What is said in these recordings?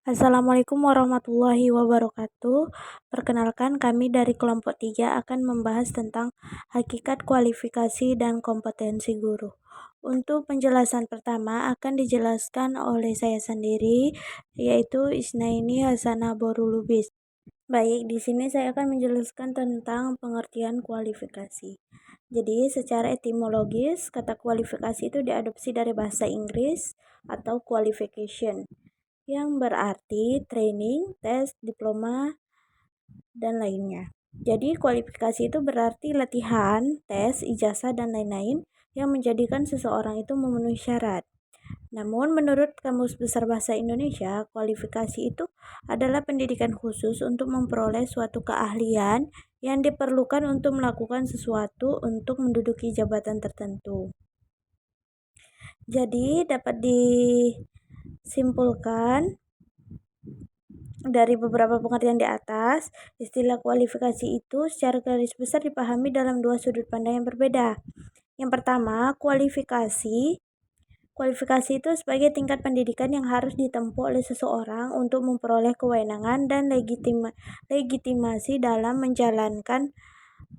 Assalamualaikum warahmatullahi wabarakatuh. Perkenalkan, kami dari kelompok 3 akan membahas tentang hakikat kualifikasi dan kompetensi guru. Untuk penjelasan pertama akan dijelaskan oleh saya sendiri, yaitu Isnaini Hasanah Borulubis. Baik, di sini saya akan menjelaskan tentang pengertian kualifikasi. Jadi, secara etimologis, kata kualifikasi itu diadopsi dari bahasa Inggris atau qualification, yang berarti training, tes, diploma, dan lainnya. Jadi kualifikasi itu berarti latihan, tes, ijazah, dan lain-lain yang menjadikan seseorang itu memenuhi syarat. Namun menurut Kamus Besar Bahasa Indonesia, kualifikasi itu adalah pendidikan khusus untuk memperoleh suatu keahlian yang diperlukan untuk melakukan sesuatu untuk menduduki jabatan tertentu. Jadi dapat disimpulkan dari beberapa pengertian di atas, istilah kualifikasi itu secara garis besar dipahami dalam dua sudut pandang yang berbeda. Yang pertama, kualifikasi itu sebagai tingkat pendidikan yang harus ditempuh oleh seseorang untuk memperoleh kewenangan dan legitimasi dalam menjalankan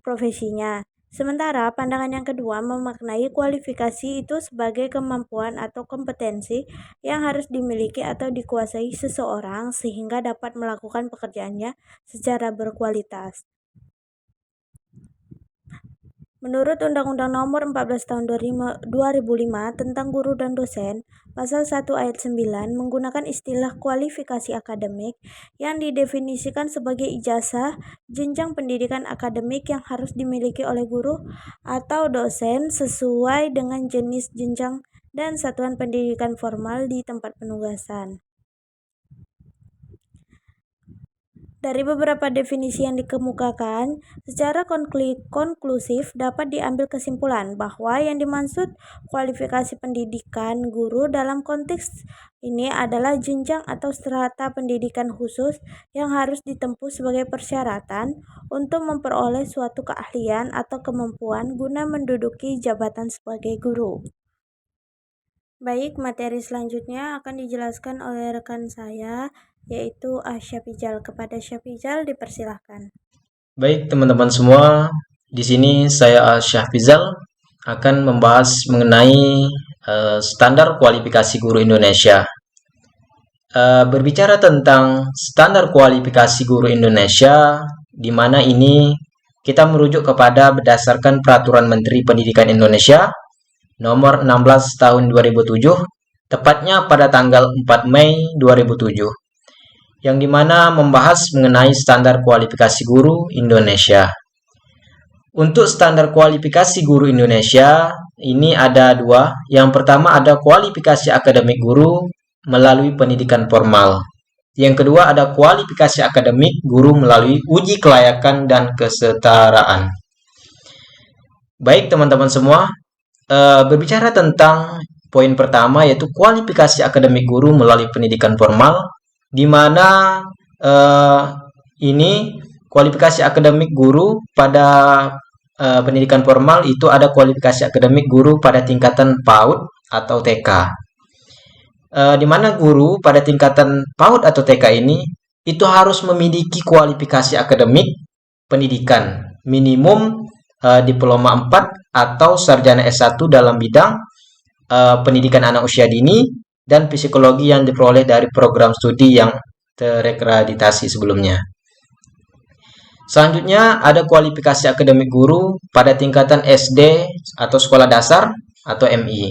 profesinya. Sementara pandangan yang kedua memaknai kualifikasi itu sebagai kemampuan atau kompetensi yang harus dimiliki atau dikuasai seseorang sehingga dapat melakukan pekerjaannya secara berkualitas. Menurut Undang-Undang Nomor 14 Tahun 2005 tentang Guru dan Dosen, Pasal 1 Ayat 9 menggunakan istilah kualifikasi akademik yang didefinisikan sebagai ijazah jenjang pendidikan akademik yang harus dimiliki oleh guru atau dosen sesuai dengan jenis jenjang dan satuan pendidikan formal di tempat penugasan. Dari beberapa definisi yang dikemukakan, secara konklusif dapat diambil kesimpulan bahwa yang dimaksud kualifikasi pendidikan guru dalam konteks ini adalah jenjang atau strata pendidikan khusus yang harus ditempuh sebagai persyaratan untuk memperoleh suatu keahlian atau kemampuan guna menduduki jabatan sebagai guru. Baik, materi selanjutnya akan dijelaskan oleh rekan saya, yaitu Syafizal. Kepada Syafizal dipersilahkan. Baik teman-teman semua, di sini saya Syafizal akan membahas mengenai standar kualifikasi guru Indonesia. Berbicara tentang standar kualifikasi guru Indonesia, di mana ini kita merujuk kepada berdasarkan Peraturan Menteri Pendidikan Indonesia Nomor 16 Tahun 2007, tepatnya pada tanggal 4 Mei 2007. Yang dimana membahas mengenai standar kualifikasi guru Indonesia. Untuk standar kualifikasi guru Indonesia, ini ada dua. Yang pertama ada kualifikasi akademik guru melalui pendidikan formal. Yang kedua ada kualifikasi akademik guru melalui uji kelayakan dan kesetaraan. Baik teman-teman semua, berbicara tentang poin pertama yaitu kualifikasi akademik guru melalui pendidikan formal, di mana ini kualifikasi akademik guru pada pendidikan formal itu ada kualifikasi akademik guru pada tingkatan PAUD atau TK. Di mana guru pada tingkatan PAUD atau TK ini itu harus memiliki kualifikasi akademik pendidikan minimum diploma 4 atau sarjana S1 dalam bidang pendidikan anak usia dini dan psikologi yang diperoleh dari program studi yang terakreditasi sebelumnya. Selanjutnya ada kualifikasi akademik guru pada tingkatan SD atau sekolah dasar atau MI.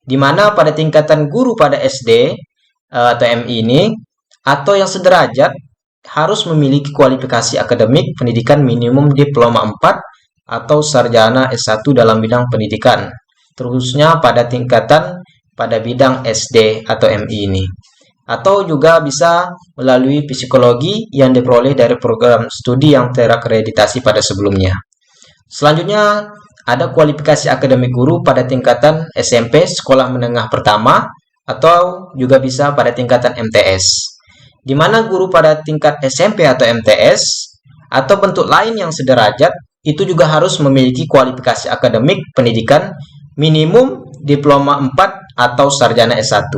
Di mana pada tingkatan guru pada SD atau MI ini atau yang sederajat harus memiliki kualifikasi akademik pendidikan minimum diploma 4 atau sarjana S1 dalam bidang pendidikan, terusnya pada tingkatan pada bidang SD atau MI ini. Atau juga bisa melalui psikologi yang diperoleh dari program studi yang terakreditasi pada sebelumnya. Selanjutnya ada kualifikasi akademik guru pada tingkatan SMP, sekolah menengah pertama, atau juga bisa pada tingkatan MTS. Di mana guru pada tingkat SMP atau MTS atau bentuk lain yang sederajat itu juga harus memiliki kualifikasi akademik pendidikan minimum diploma 4 atau sarjana S1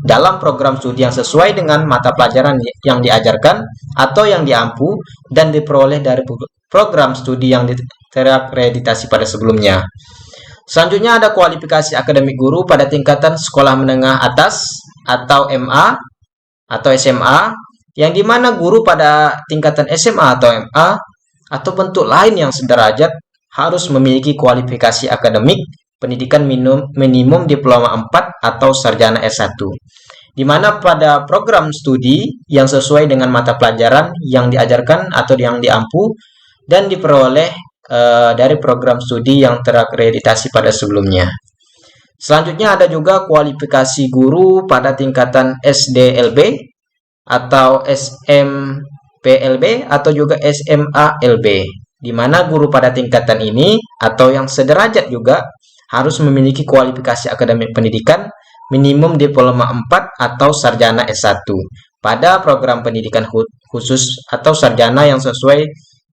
dalam program studi yang sesuai dengan mata pelajaran yang diajarkan atau yang diampu dan diperoleh dari program studi yang terakreditasi pada sebelumnya. Selanjutnya ada kualifikasi akademik guru pada tingkatan sekolah menengah atas atau MA atau SMA, yang dimana guru pada tingkatan SMA atau MA atau bentuk lain yang sederajat harus memiliki kualifikasi akademik pendidikan minimum diploma 4 atau sarjana S1. Di mana pada program studi yang sesuai dengan mata pelajaran yang diajarkan atau yang diampu dan diperoleh dari program studi yang terakreditasi pada sebelumnya. Selanjutnya ada juga kualifikasi guru pada tingkatan SDLB atau SMPLB atau juga SMALB, di mana guru pada tingkatan ini atau yang sederajat juga harus memiliki kualifikasi akademik pendidikan minimum diploma 4 atau sarjana S1 pada program pendidikan khusus atau sarjana yang sesuai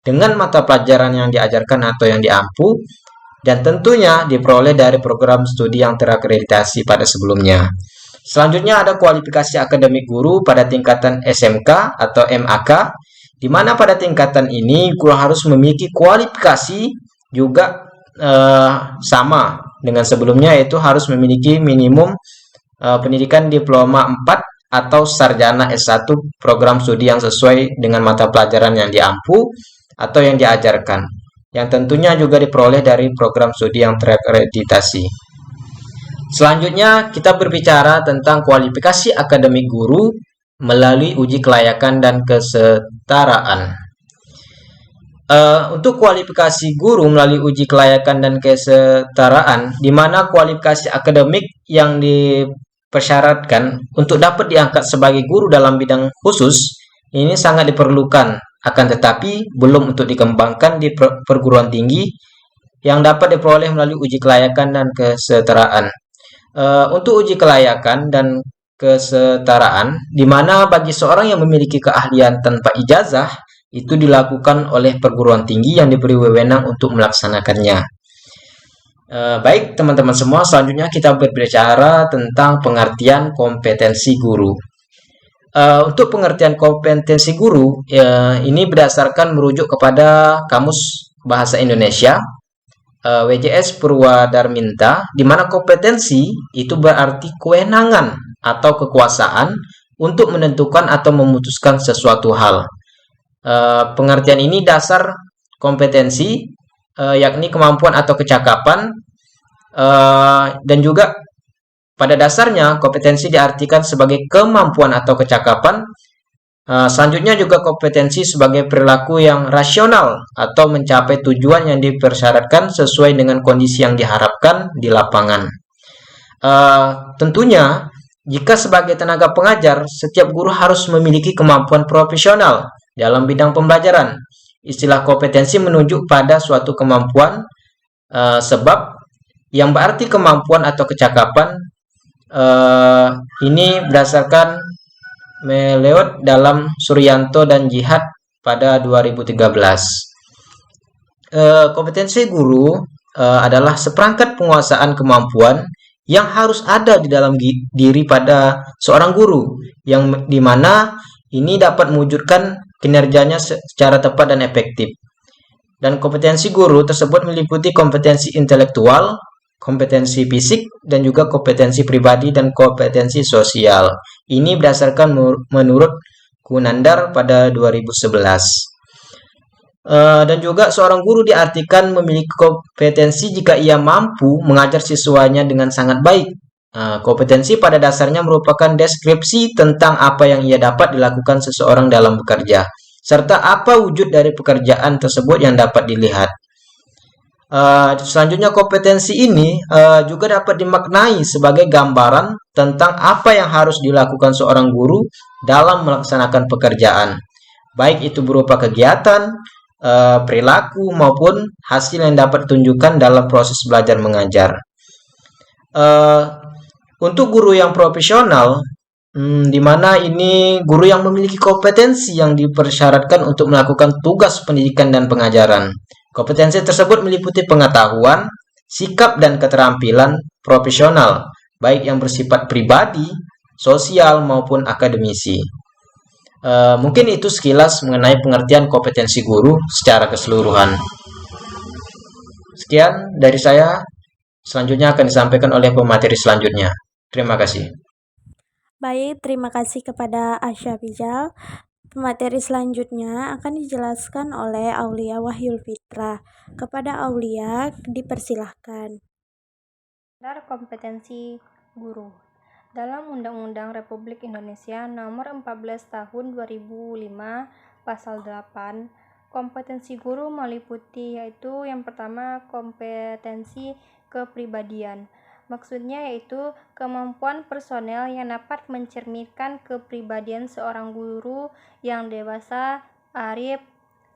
dengan mata pelajaran yang diajarkan atau yang diampu dan tentunya diperoleh dari program studi yang terakreditasi pada sebelumnya. Selanjutnya ada kualifikasi akademik guru pada tingkatan SMK atau MAK, di mana pada tingkatan ini guru harus memiliki kualifikasi juga sama dengan sebelumnya, yaitu harus memiliki minimum pendidikan diploma 4 atau sarjana S1 program studi yang sesuai dengan mata pelajaran yang diampu atau yang diajarkan, yang tentunya juga diperoleh dari program studi yang terakreditasi. Selanjutnya kita berbicara tentang kualifikasi akademik guru melalui uji kelayakan dan kesetaraan. Untuk kualifikasi guru melalui uji kelayakan dan kesetaraan, di mana kualifikasi akademik yang dipersyaratkan untuk dapat diangkat sebagai guru dalam bidang khusus ini sangat diperlukan, akan tetapi belum untuk dikembangkan di perguruan tinggi yang dapat diperoleh melalui uji kelayakan dan kesetaraan. Untuk uji kelayakan dan kesetaraan, di mana bagi seorang yang memiliki keahlian tanpa ijazah itu dilakukan oleh perguruan tinggi yang diberi wewenang untuk melaksanakannya. Baik teman-teman semua, selanjutnya kita berbicara tentang pengertian kompetensi guru. Untuk pengertian kompetensi guru, ini berdasarkan merujuk kepada Kamus Bahasa Indonesia WJS Purwadarminta, di mana kompetensi itu berarti kewenangan atau kekuasaan untuk menentukan atau memutuskan sesuatu hal. Pengertian ini dasar kompetensi yakni kemampuan atau kecakapan, dan juga pada dasarnya kompetensi diartikan sebagai kemampuan atau kecakapan. Selanjutnya juga kompetensi sebagai perilaku yang rasional atau mencapai tujuan yang dipersyaratkan sesuai dengan kondisi yang diharapkan di lapangan. Tentunya jika sebagai tenaga pengajar, setiap guru harus memiliki kemampuan profesional dalam bidang pembelajaran. Istilah kompetensi menunjuk pada suatu kemampuan, sebab yang berarti kemampuan atau kecakapan ini berdasarkan Meleot dalam Suryanto dan Jihad pada 2013. Kompetensi guru adalah seperangkat penguasaan kemampuan yang harus ada di dalam diri pada seorang guru, yang dimana ini dapat mewujudkan kinerjanya secara tepat dan efektif. Dan kompetensi guru tersebut meliputi kompetensi intelektual, kompetensi fisik, dan juga kompetensi pribadi dan kompetensi sosial. Ini berdasarkan menurut Kunandar pada 2011. Dan juga seorang guru diartikan memiliki kompetensi jika ia mampu mengajar siswanya dengan sangat baik. Kompetensi pada dasarnya merupakan deskripsi tentang apa yang ia dapat dilakukan seseorang dalam bekerja, serta apa wujud dari pekerjaan tersebut yang dapat dilihat. Selanjutnya kompetensi ini juga dapat dimaknai sebagai gambaran tentang apa yang harus dilakukan seorang guru dalam melaksanakan pekerjaan, baik itu berupa kegiatan, perilaku, maupun hasil yang dapat ditunjukkan dalam proses belajar mengajar. Untuk guru yang profesional, di mana ini guru yang memiliki kompetensi yang dipersyaratkan untuk melakukan tugas pendidikan dan pengajaran. Kompetensi tersebut meliputi pengetahuan, sikap, dan keterampilan profesional, baik yang bersifat pribadi, sosial, maupun akademisi. Mungkin itu sekilas mengenai pengertian kompetensi guru secara keseluruhan. Sekian dari saya, selanjutnya akan disampaikan oleh pemateri selanjutnya. Terima kasih. Baik, terima kasih kepada Asya Bijal. Materi selanjutnya akan dijelaskan oleh Aulia Wahyul Fitra. Kepada Aulia, dipersilahkan. Kompetensi guru. Dalam Undang-Undang Republik Indonesia Nomor 14 Tahun 2005 Pasal 8, kompetensi guru meliputi yaitu yang pertama kompetensi kepribadian. Maksudnya yaitu kemampuan personel yang dapat mencerminkan kepribadian seorang guru yang dewasa, arif,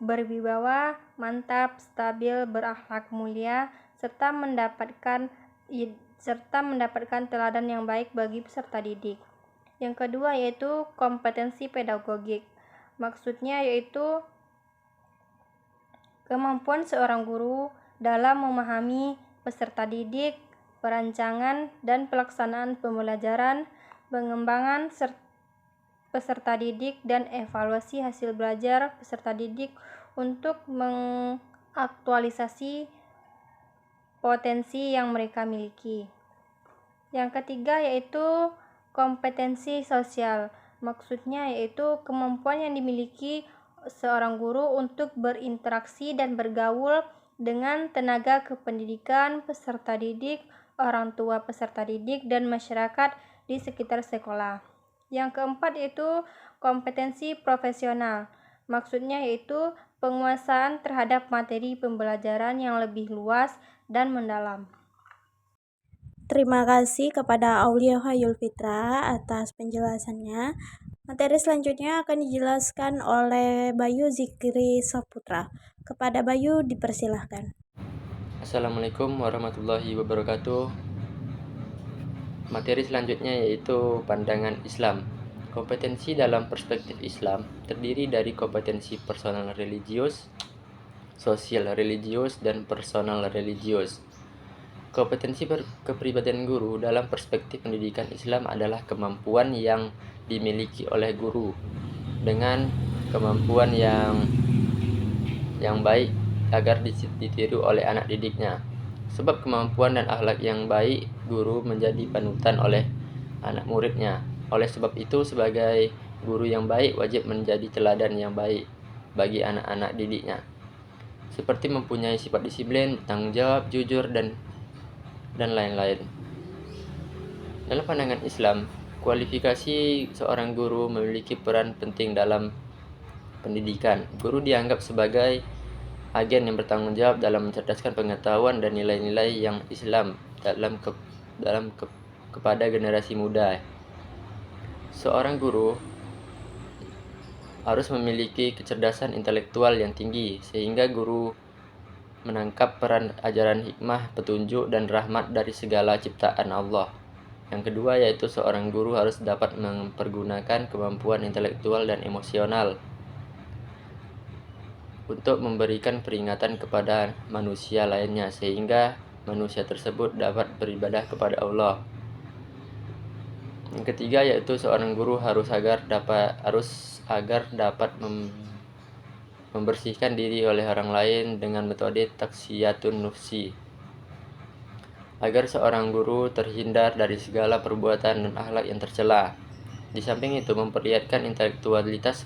berwibawa, mantap, stabil, berakhlak mulia, serta mendapatkan teladan yang baik bagi peserta didik. Yang kedua yaitu kompetensi pedagogik. Maksudnya yaitu kemampuan seorang guru dalam memahami peserta didik, perancangan dan pelaksanaan pembelajaran, pengembangan peserta didik dan evaluasi hasil belajar peserta didik untuk mengaktualisasi potensi yang mereka miliki. Yang ketiga yaitu kompetensi sosial. Maksudnya yaitu kemampuan yang dimiliki seorang guru untuk berinteraksi dan bergaul dengan tenaga kependidikan, peserta didik, orang tua peserta didik, dan masyarakat di sekitar sekolah. Yang keempat yaitu kompetensi profesional. Maksudnya yaitu penguasaan terhadap materi pembelajaran yang lebih luas dan mendalam. Terima kasih kepada Aulia Wahyul Fitra atas penjelasannya. Materi selanjutnya akan dijelaskan oleh Bayu Zikri Saputra. Kepada Bayu, dipersilahkan. Assalamualaikum warahmatullahi wabarakatuh. Materi selanjutnya yaitu pandangan Islam. Kompetensi dalam perspektif Islam terdiri dari kompetensi personal religius, sosial religius, dan personal religius. Kompetensi kepribadian guru dalam perspektif pendidikan Islam adalah kemampuan yang dimiliki oleh guru dengan kemampuan yang baik agar ditiru oleh anak didiknya. Sebab kemampuan dan akhlak yang baik, guru menjadi panutan oleh anak muridnya. Oleh sebab itu, sebagai guru yang baik wajib menjadi teladan yang baik bagi anak-anak didiknya. Seperti mempunyai sifat disiplin, tanggung jawab, jujur, dan lain-lain. Dalam pandangan Islam, kualifikasi seorang guru memiliki peran penting dalam pendidikan. Guru dianggap sebagai agen yang bertanggung jawab dalam mencerdaskan pengetahuan dan nilai-nilai yang Islam kepada generasi muda. Seorang guru harus memiliki kecerdasan intelektual yang tinggi, sehingga guru menangkap peran ajaran hikmah, petunjuk, dan rahmat dari segala ciptaan Allah. Yang kedua yaitu seorang guru harus dapat mempergunakan kemampuan intelektual dan emosional untuk memberikan peringatan kepada manusia lainnya, sehingga manusia tersebut dapat beribadah kepada Allah. Yang ketiga yaitu seorang guru harus agar dapat membersihkan diri oleh orang lain dengan metode taksiyatun nufsi, agar seorang guru terhindar dari segala perbuatan dan akhlak yang tercela. Di samping itu, memperlihatkan intelektualitas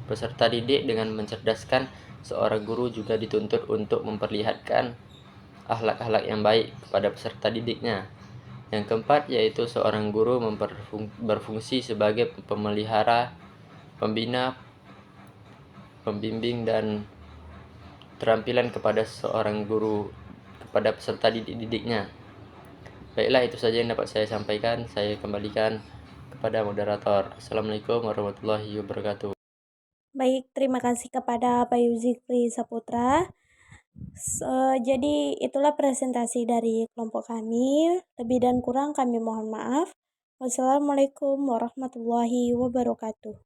peserta didik dengan mencerdaskan seorang guru juga dituntut untuk memperlihatkan akhlak-akhlak yang baik kepada peserta didiknya. Yang keempat yaitu seorang guru berfungsi sebagai pemelihara, pembina, pembimbing, dan keterampilan kepada seorang guru kepada peserta didiknya. Baiklah, itu saja yang dapat saya sampaikan. Saya kembalikan kepada moderator. Assalamualaikum warahmatullahi wabarakatuh. Baik, terima kasih kepada Bayu Zikri Saputra. Jadi itulah presentasi dari kelompok kami. Lebih dan kurang kami mohon maaf. Wassalamualaikum warahmatullahi wabarakatuh.